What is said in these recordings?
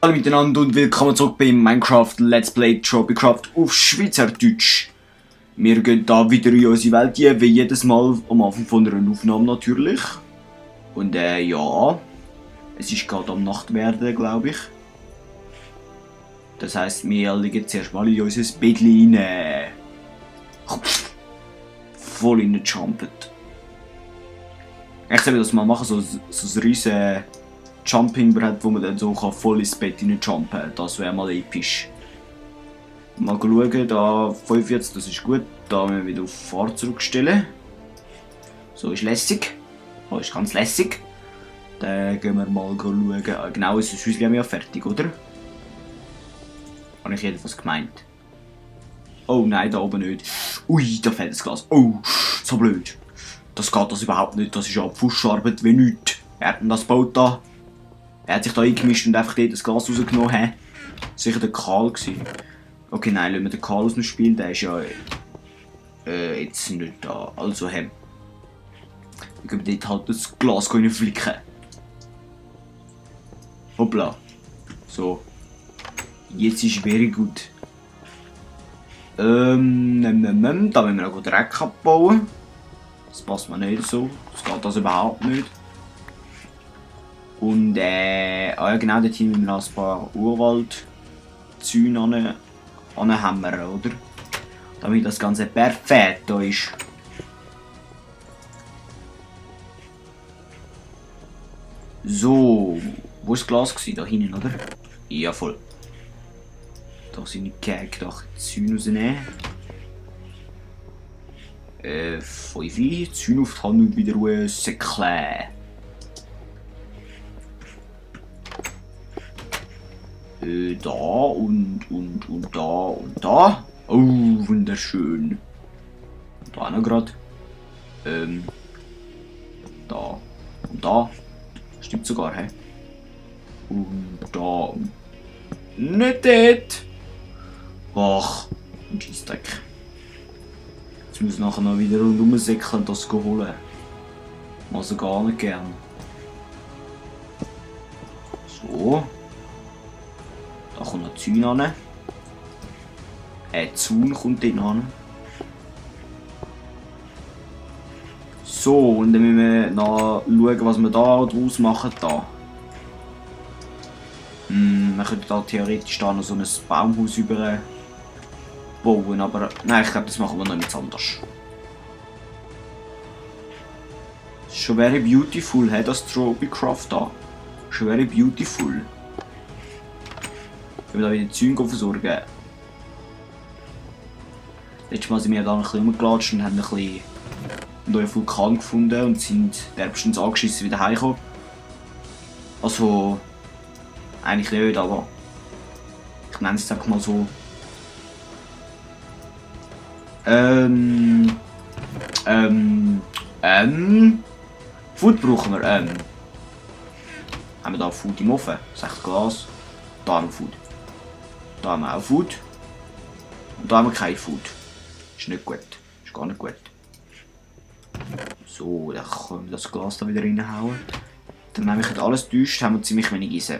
Hallo miteinander und willkommen zurück bei Minecraft Let's Play Tropicraft auf Schweizerdeutsch. Wir gehen da wieder in unsere Welt hier, wie jedes Mal am Anfang von einer Aufnahme natürlich. Und ja, es ist gerade am Nacht werden, glaube ich. Das heisst, wir liegen zuerst mal in unser Bettchen rein. Voll reingejumpt. Ich soll das mal machen, so ein riesen Jumping-Brett, wo man dann so voll ins Bett jumpen kann. Das wäre mal episch. Mal schauen, da 45, das ist gut. Da müssen wir wieder auf Fahrt zurückstellen. So ist lässig. Oh, ist ganz lässig. Dann gehen wir mal schauen. Genau, ist das Häuschen ja fertig, oder? Habe ich jedenfalls gemeint. Oh nein, da oben nicht. Ui, da fällt das Glas. Oh, so blöd. Das geht das überhaupt nicht. Das ist ja Pfuscharbeit wie nichts. Wer hat denn das gebaut da? Er hat sich da eingemischt und einfach dort das Glas rausgenommen. Hä? Sicher der Karl gewesen. Okay, nein, lassen wir den Karl aus dem Spiel. Der ist ja jetzt nicht da. Also, wir können dort halt das Glas flicken. Hoppla. So. Jetzt ist very gut. Da müssen wir noch Dreck abbauen. Das passt mir nicht so. Das geht das überhaupt nicht. Und ja genau, dort müssen wir noch ein paar Urwald-Zäune anhämmern, oder? Damit das Ganze perfekt da ist. So, wo war das Glas? Da hinten, oder? Ja, voll. Da sind die gedacht, Zäune rausnehmen. 5 Zäune auf die Hand und wieder säckeln. Da und da und da. Oh, wunderschön. Da noch gerade. Da und da. Stimmt sogar, hä? Und da. Nicht dort. Ach, ein Scheissdreck. Jetzt muss ich nachher noch wieder rundum säckeln und das holen. Also gar nicht gern. So. Da kommt noch Zäune an. Zaun kommt dort an. So, und dann müssen wir noch schauen, was wir da draus machen. Da. Wir könnten da theoretisch da noch so ein Baumhaus bauen, aber nein, ich glaube, das machen wir noch etwas anders. Schon very beautiful, hey, das Tropicraft da. Schon very beautiful. Wenn wir da wieder Zeug versorgen. Letztes Mal sind wir da ein bisschen rumgelatscht und haben ein bisschen einen neuen Vulkan gefunden und sind derbstens angeschissen wieder heimgekommen. Also, eigentlich nicht, aber ich nenne es jetzt einfach mal so. Food brauchen wir. Haben wir da Food im Ofen? 6 Glas. Da haben wir Food. Da haben wir auch Food. Und da haben wir kein Food. Ist nicht gut. Ist gar nicht gut. So, dann können wir das Glas da wieder reinhauen. Dann wenn mich alles täuscht, haben wir ziemlich wenig Eisen.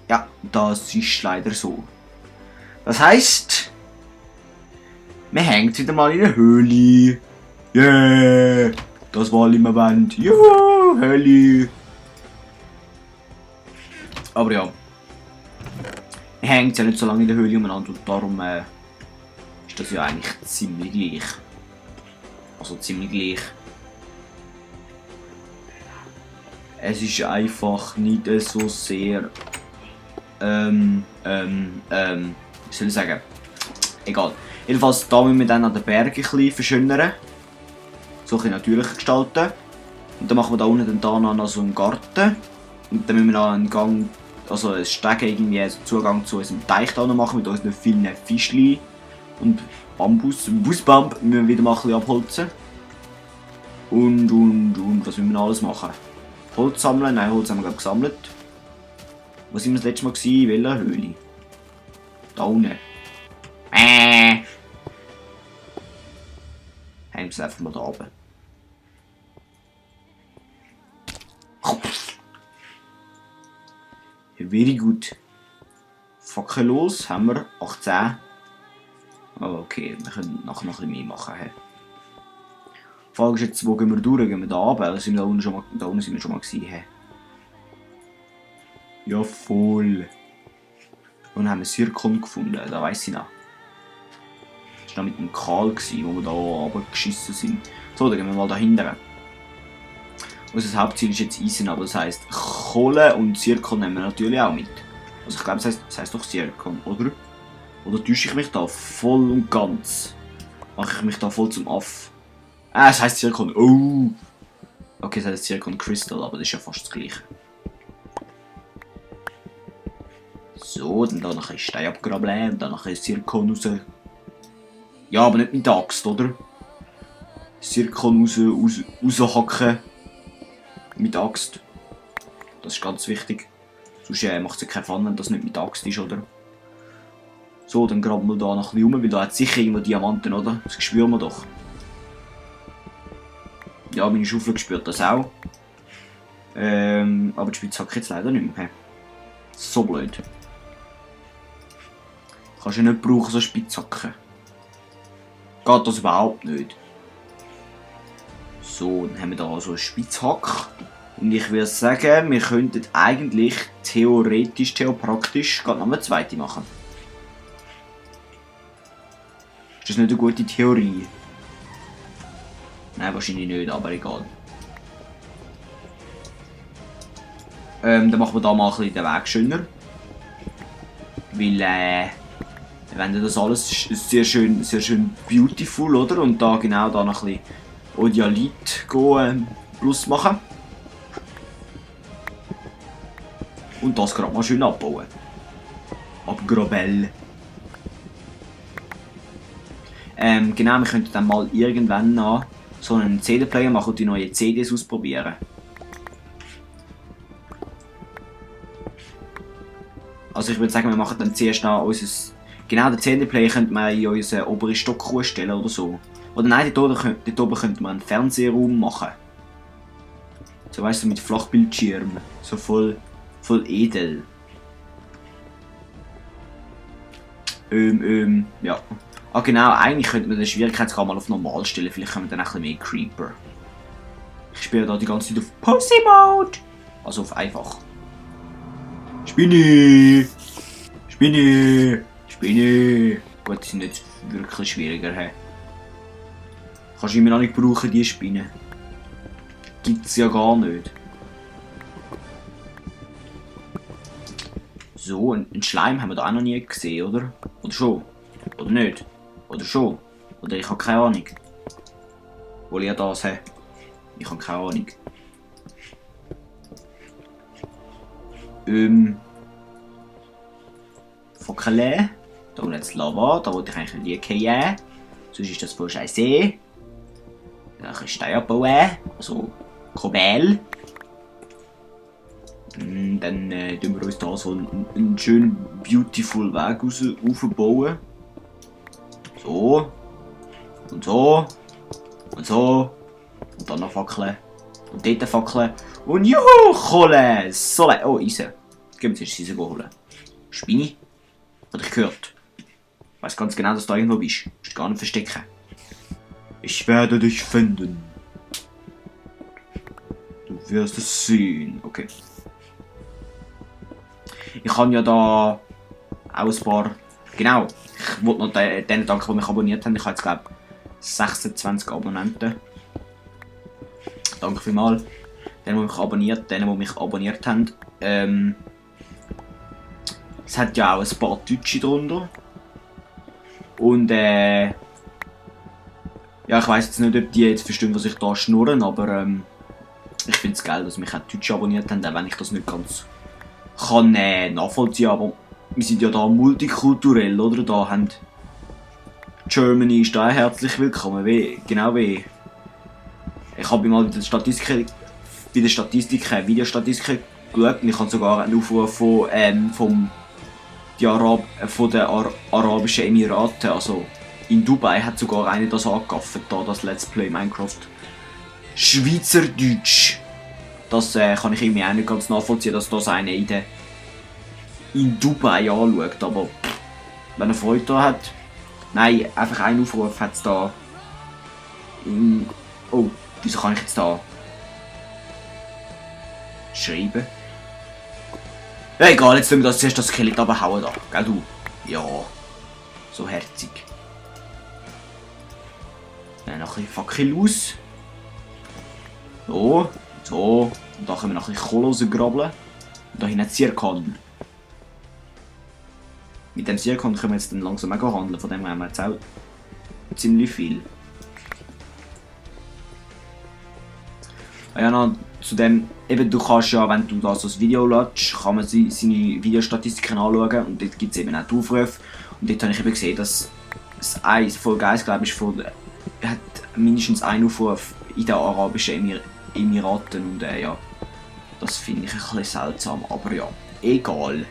Ja, das ist leider so. Das heisst, wir hängen wieder mal in einer Höhle. Yeah! Das war immer Wand. Juhu, Höhle. Aber ja. Wir hängen ja nicht so lange in der Höhle umeinander und darum ist das ja eigentlich ziemlich gleich. Also ziemlich gleich. Es ist einfach nicht so sehr. Wie soll ich sagen? Egal. Jedenfalls da müssen wir dann an den Bergen ein bisschen verschönern. So ein bisschen natürlicher gestalten. Und dann machen wir da unten dann noch so einen Garten. Und dann müssen wir noch einen Gang, also ein Steg irgendwie, also Zugang zu unserem Teich da noch machen mit unseren vielen Fischli. Und Busbump müssen wir wieder mal ein bisschen abholzen. Und was müssen wir noch alles machen? Holz sammeln? Nein, Holz haben wir gerade gesammelt. Wo sind wir das letzte Mal gewesen? In welcher Höhle? Da unten. Hängen wir es einfach mal da oben. Very gut. Fackel los, haben wir 18. Oh, okay, wir können nachher noch ein bisschen mehr machen. He. Die Frage ist jetzt, wo gehen wir durch? Gehen wir da runter? Da sind wir da unten sind wir schon mal gewesen. He. Ja, voll. Und haben wir Zirkon gefunden, da weiss ich noch. Das war noch mit dem Karl, wo wir da runtergeschissen sind. So, dann gehen wir mal da hinten. Unser Hauptziel ist jetzt Eisen, aber das heisst, Kohle und Zirkon nehmen wir natürlich auch mit. Also ich glaube, das heisst doch Zirkon, oder? Oder täusche ich mich da voll und ganz? Mache ich mich da voll zum Aff? Es heisst Zirkon. Oh! Okay, es heisst Zirkon Crystal, aber das ist ja fast das gleiche. So, dann da noch ein Stein abgraben und dann noch ein Zirkon raus. Ja, aber nicht mit der Axt, oder? Zirkon raushacken. Mit der Axt. Das ist ganz wichtig. Sonst macht es ja keinen Fun, wenn das nicht mit der Axt ist, oder? So, dann graben wir da noch ein bisschen rum, weil da hat sicher irgendwo Diamanten, oder? Das spüren wir doch. Ja, meine Schaufel spürt das auch. Aber die Spitzhacke jetzt leider nicht mehr. So blöd. Kannst du nicht brauchen, so Spitzhacke. Geht das überhaupt nicht. So, dann haben wir da so einen Spitzhack. Und ich würde sagen, wir könnten eigentlich theoretisch, theopraktisch gerade noch eine zweite machen. Ist das nicht eine gute Theorie? Nein, wahrscheinlich nicht, aber egal. Dann machen wir da mal ein bisschen den Weg schöner. Weil, wenn das alles ist sehr schön beautiful, oder? Und da genau da noch ein bisschen Odialit plus machen. Und das gerade mal schön abbauen. Abgraben. Genau, wir könnten dann mal irgendwann noch so einen CD-Player machen und die neuen CDs ausprobieren. Also ich würde sagen, wir machen dann zuerst noch unser... Genau, den CD-Player könnte man in unseren oberen Stock stellen oder so. Oder nein, dort oben könnte man einen Fernsehraum machen. So weißt du, mit Flachbildschirm. So voll edel. Ja. Ah genau, eigentlich könnte man den Schwierigkeitsgrad mal auf normal stellen. Vielleicht können wir dann ein bisschen mehr Creeper. Ich spiele da die ganze Zeit auf Pussy Mode. Also auf einfach. Spinni! Spinni! Spinni! Gut, die sind jetzt wirklich schwieriger. He. Kannst du immer noch nicht brauchen, die Spinnen. Gibt's ja gar nicht. So, einen Schleim haben wir da auch noch nie gesehen, oder? Oder schon? Oder nicht? Oder schon? Oder ich habe keine Ahnung. Wo ich das habe. Ich habe keine Ahnung. Fackel. Da unten jetzt Lava. Da wollte ich eigentlich nicht liegen. Sonst ist das voll scheiße. Dann ein Stein abbauen. Also Kobel. Dann tun wir uns da so einen schönen beautiful Weg aufbauen. So. Und so. Und so. Und dann noch Fackeln. Und dort Fackeln. Und juhu, Kohle! So, oh, Eisen. Gehen wir zuerst Eisen holen. Spinni? Hat dich gehört? Ich weiss ganz genau, dass du da irgendwo bist. Du musst gar nicht verstecken. Ich werde dich finden. Du wirst es sehen. Okay. Ich habe ja da auch ein paar... Genau. Ich wollte noch denen danken, die mich abonniert haben. Ich habe jetzt, glaube ich, 26 Abonnenten. Danke vielmals. Denen, die mich abonniert haben. Es hat ja auch ein paar Deutsche drunter. Und ja, ich weiss jetzt nicht, ob die jetzt verstehen, was ich da schnurren, aber ich finde es geil, dass mich auch Deutsche abonniert haben, auch wenn ich das nicht ganz kann nachvollziehen, aber wir sind ja da multikulturell, oder? Da haben Germany ist da herzlich willkommen, genau wie ich habe mal bei den Statistiken, Videostatistiken geschaut und ich habe sogar einen Aufruf von den Arabischen Emiraten, also in Dubai hat sogar einer das angegafft, da das Let's Play Minecraft Schweizerdeutsch. Das kann ich irgendwie auch nicht ganz nachvollziehen, dass das einer in in Dubai anschaut, aber wenn er Freude da hat. Nein, einfach einen Aufruf hat es da. Oh, wieso kann ich jetzt da schreiben? Ja, egal, jetzt tun wir das zuerst das Skelett abhauen da, gell du? Ja, so herzig. Dann noch ein bisschen Fackel aus. So, so. Und da können wir noch ein bisschen Kohle rausgrabbeln. Und da hinten Zirkon. Mit dem Zirkon können wir jetzt dann langsam auch handeln, von dem haben wir jetzt auch ziemlich viel. Ja, noch zu dem, eben du kannst ja, wenn du da so ein Video lädst, kann man seine Videostatistiken anschauen und dort gibt es eben auch die Aufrufe. Und dort habe ich eben gesehen, dass das Folge 1, glaube ich, hat mindestens einen Aufruf in den Arabischen Emiraten und ja, das finde ich ein bisschen seltsam, aber ja, egal.